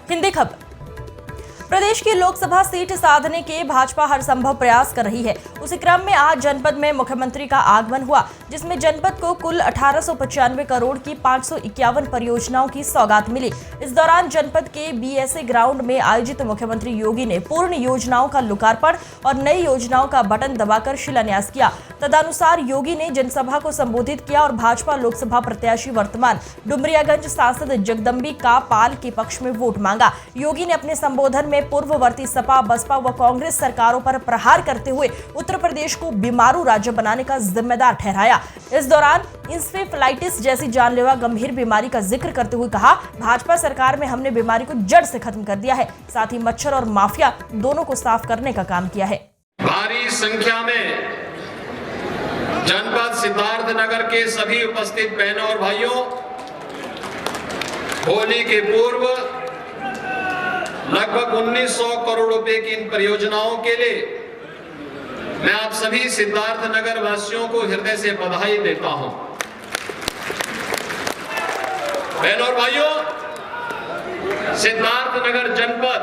हिंदी खबर। प्रदेश की लोकसभा सीट साधने के भाजपा हर संभव प्रयास कर रही है। उसी क्रम में आज जनपद में मुख्यमंत्री का आगमन हुआ, जिसमें जनपद को कुल 1895 करोड़ की 551 परियोजनाओं की सौगात मिली। इस दौरान जनपद के बीएसए ग्राउंड में आयोजित मुख्यमंत्री योगी ने पूर्ण योजनाओं का लोकार्पण और नई योजनाओं का बटन दबाकर शिलान्यास किया। तदनुसार योगी ने जनसभा को संबोधित किया और भाजपा लोकसभा प्रत्याशी वर्तमान डुमरियागंज सांसद जगदम्बिका पाल के पक्ष में वोट मांगा। योगी ने अपने संबोधन में पूर्ववर्ती सपा, बसपा व कांग्रेस सरकारों पर प्रहार करते हुए उत्तर प्रदेश को बीमारू राज्य बनाने का जिम्मेदार ठहराया। इस दौरान इंसेफेलाइटिस जैसी जानलेवा गंभीर बीमारी का जिक्र करते हुए कहा, भाजपा सरकार में हमने बीमारी को जड़ से खत्म कर दिया है, साथ ही मच्छर और माफिया दोनों को साफ करने का काम किया है। भारी संख्या में जनपद सिद्धार्थनगर के सभी उपस्थित बहनों और भाइयों, होली के पूर्व लगभग 1900 करोड़ रुपए की इन परियोजनाओं के लिए मैं आप सभी सिद्धार्थनगर वासियों को हृदय से बधाई देता हूं। बहनों और भाइयों, सिद्धार्थनगर जनपद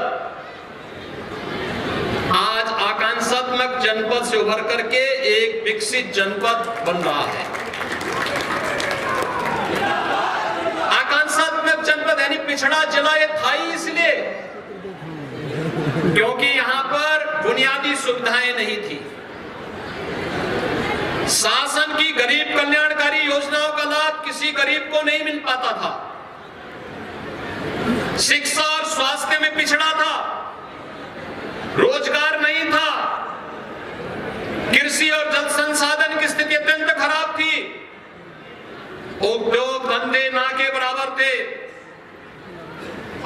आज आकांक्षात्मक जनपद से उभर करके एक विकसित जनपद बन रहा है। आकांक्षात्मक जनपद यानी पिछड़ा जिला ये था ही इसलिए क्योंकि यहां पर बुनियादी सुविधाएं नहीं थी। शासन की गरीब कल्याणकारी योजनाओं का लाभ किसी गरीब को नहीं मिल पाता था। शिक्षा और स्वास्थ्य में पिछड़ा था, रोजगार नहीं था, कृषि और जल संसाधन की स्थिति अत्यंत खराब थी, उद्योग धंधे ना के बराबर थे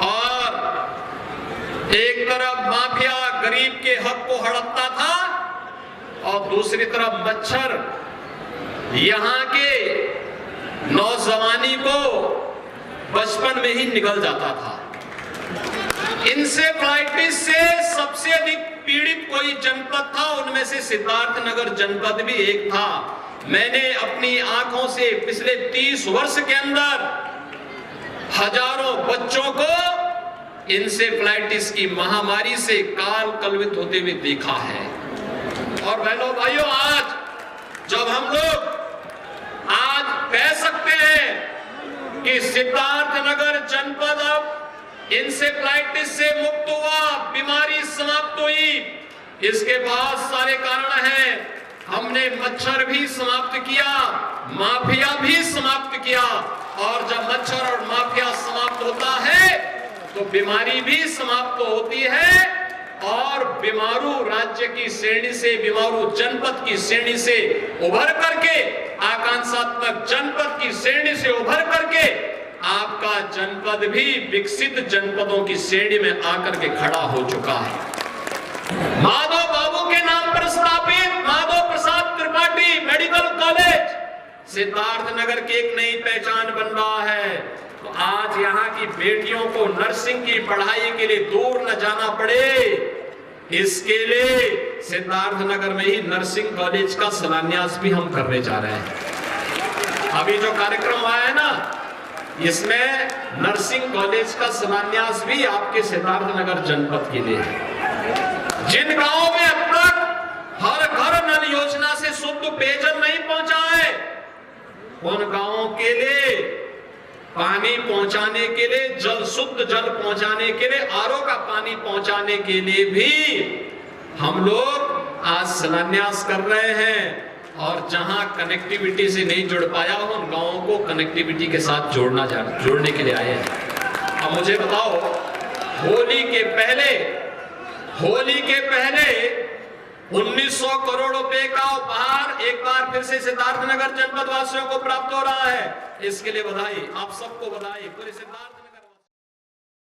और एक तरफ माफिया गरीब के हक को हड़पता था और दूसरी तरफ मच्छर यहां के नौजवानी को बचपन में ही निकल जाता था। इंसेफेलाइटिस से सबसे अधिक पीड़ित कोई जनपद था, उनमें से सिद्धार्थनगर जनपद भी एक था। मैंने अपनी आंखों से पिछले 30 वर्ष के अंदर हजारों बच्चों को इंसेफेलाइटिस की महामारी से काल कलवित होते हुए देखा है। और बहनों भाइयों, आज जब हम लोग आज कह सकते हैं कि सिद्धार्थनगर जनपद अब इंसेफेलाइटिस से मुक्त हुआ, बीमारी समाप्त हुई, इसके बहुत सारे कारण हैं। हमने मच्छर भी समाप्त किया, माफिया भी समाप्त किया, और जब मच्छर और माफिया समाप्त होता है तो बीमारी भी समाप्त होती है और बीमारू राज्य की श्रेणी से, बीमारू जनपद की श्रेणी से उभर करके, आकांक्षात्मक जनपद की श्रेणी से उभर करके आपका जनपद भी विकसित जनपदों की श्रेणी में आकर के खड़ा हो चुका है। माधव बाबू के नाम पर स्थापित माधव प्रसाद त्रिपाठी मेडिकल कॉलेज सिद्धार्थनगर की एक नई पहचान बन रहा है। तो आज यहाँ की बेटियों को नर्सिंग की पढ़ाई के लिए दूर न जाना पड़े, इसके लिए सिद्धार्थनगर में ही नर्सिंग कॉलेज का शिलान्यास भी हम करने जा रहे हैं। अभी जो कार्यक्रम आया है ना, इसमें नर्सिंग कॉलेज का शिलान्यास भी आपके सिद्धार्थनगर जनपद के लिए है। जिन गांवों में अब तक हर घर नल योजना से शुद्ध पेयजल नहीं पहुंचा है, उन गांवों के लिए पानी पहुंचाने के लिए, जल शुद्ध जल पहुंचाने के लिए, आरओ का पानी पहुंचाने के लिए भी हम लोग आज शिलान्यास कर रहे हैं। और जहां कनेक्टिविटी से नहीं जुड़ पाया हो, उन गांवों को कनेक्टिविटी के साथ जोड़ने के लिए आए हैं। अब मुझे बताओ, होली के पहले 1900 करोड़ रुपए का उपहार एक बार फिर से सिद्धार्थनगर जनपद वासियों को प्राप्त हो रहा है। इसके लिए बधाई, आप सबको बधाई, पूरे सिद्धार्थ